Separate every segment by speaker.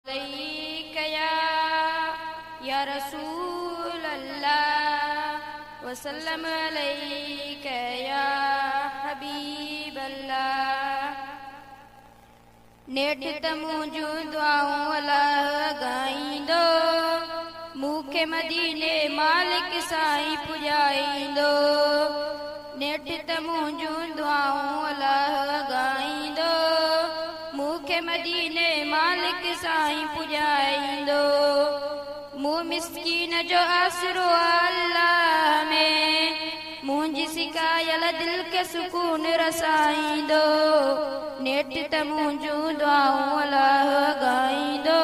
Speaker 1: अलैका या रसूल अल्लाह वसल्लम अलैका या हबीब अल्लाह। नेठ तमूं जूं दुआऊं अल्लाह ॻाईंदो, मूंखे मदीने मालिक साईं पुॼाईंदो। नेठ तमूं जूं दुआऊं अल्लाह ॻाईंदो, मूंखे मदीने मालिक साईं पुॼाईंदो। मूं मिस्कीन जो आसरो अल्लाह में, मुंहिंजी सिकायल दिल खे सुकून रसाईंदो। नेठ तमूं जूं दुआऊं अल्लाह ॻाईंदो,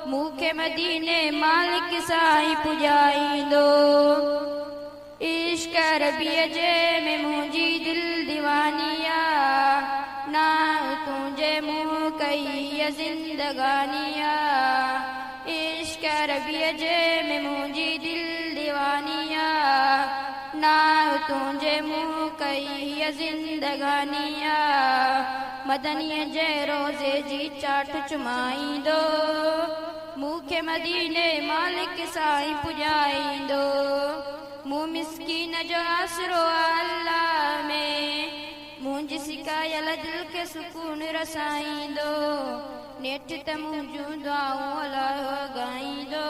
Speaker 1: मूंखे मदीने मालिक साईं पुॼाईंदो। इश्क अरबीअ जे में मुंहिंजी दिल दीवानिया, ना तुंहिंजे मुंहुं कई ज़िंदगानिया। इश्क अरबीअ जे में मुंहिंजी दिल दीवानिया, ना तुंहिंजे मुंहुं कई ज़िंदगानिया। मदनीअ जे रोज़े जी चाट चुमाईंदो, मूंखे मदीने मालिक साईं पुॼाईंदो। मूं मिस्कीन जो आसरो अल्लाह में, मुंहिंजी सिकायल दिल खे सुकून रसाईंदो। नेठ तमूं जूं दुआऊं अल्लाह ॻाईंदो,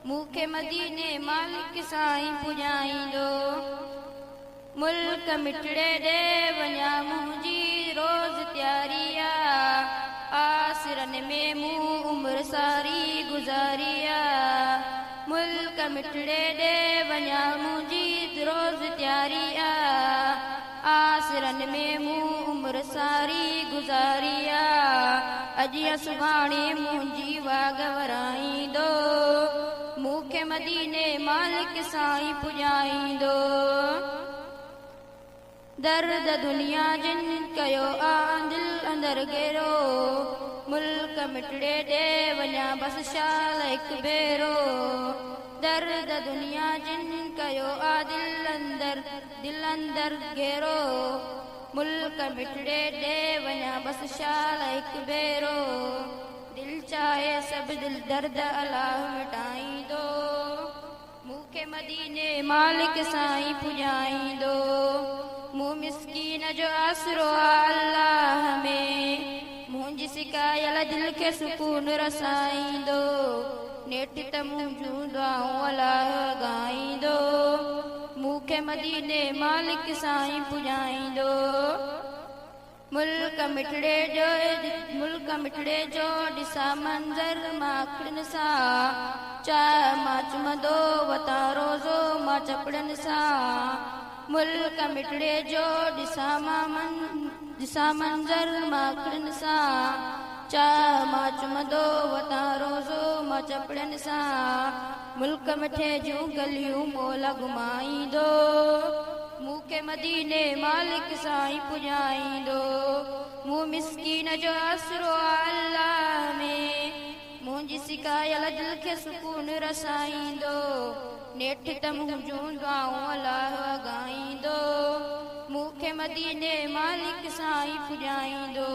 Speaker 1: मूंखे मदीने मालिक साईं पुॼाईंदो। मुल्क मिठड़े ॾे वञा मुंहिंजी रोज़ तयारिया, आसिरनि में मूं उमिरि सारी गुज़ारिया। मुल्क मिठड़े ॾे वञा मुंहिंजी रोज़ तयारिया, आसिरनि में मूं उमिरि सारी गुज़ारिया। अॼु या सुभाणे मुंहिंजी वाग वराईंदो, मूंखे मदीने मालिक साईं पुॼाईंदो। दर्द दुनिया जिन कयो आ दिल अंदर घेरो, मुल्क मिठड़े ॾे वञा बसि शाल हिकु भेरो। दर्द दुनिया जिन कयो आ दिल अंदर घेरो, मुल्क मिठड़े ॾे वञा बसि शाल हिकु भेरो। दिल चाहे सभु दिल दर्द अल्लाह मिटाईंदो, मूंखे मदीने मालिक साईं पुॼाईंदो। मूं मिस्कीन जो आसरो अल्लाह में, मुंहिंजी सिकायल दिल खे सुकून रसाईंदो। नेठ तमूं जूं दुआऊं अल्लाह ॻाईंदो, मूंखे मदीने मालिक साईं पुॼाईंदो। मुल्क मिठड़े जो ॾिसां मंज़र माखड़नि सां, चाह मां चुमंदो वतां रोज़ो मां चपड़नि सां। मुल्क मिठड़े जो ॾिसां मंज़र माखड़नि सां, चाह मां चुमंदो वतां रोज़ो मां चपड़नि सां। मुल्क मिठे जूं गलियूं मोल घुमाईंदो, मूंखे मदीने मालिक साईं पुॼाईंदो। मूं मिस्कीन जो आसरो अल्लाह में, मुंहिंजी सिकायल दिल खे सुकून रसाईंदो। नेठ तमूं जूं दुआऊं अल्लाह ॻाईंदो, मूंखे मदीने मालिक साईं पुॼाईंदो।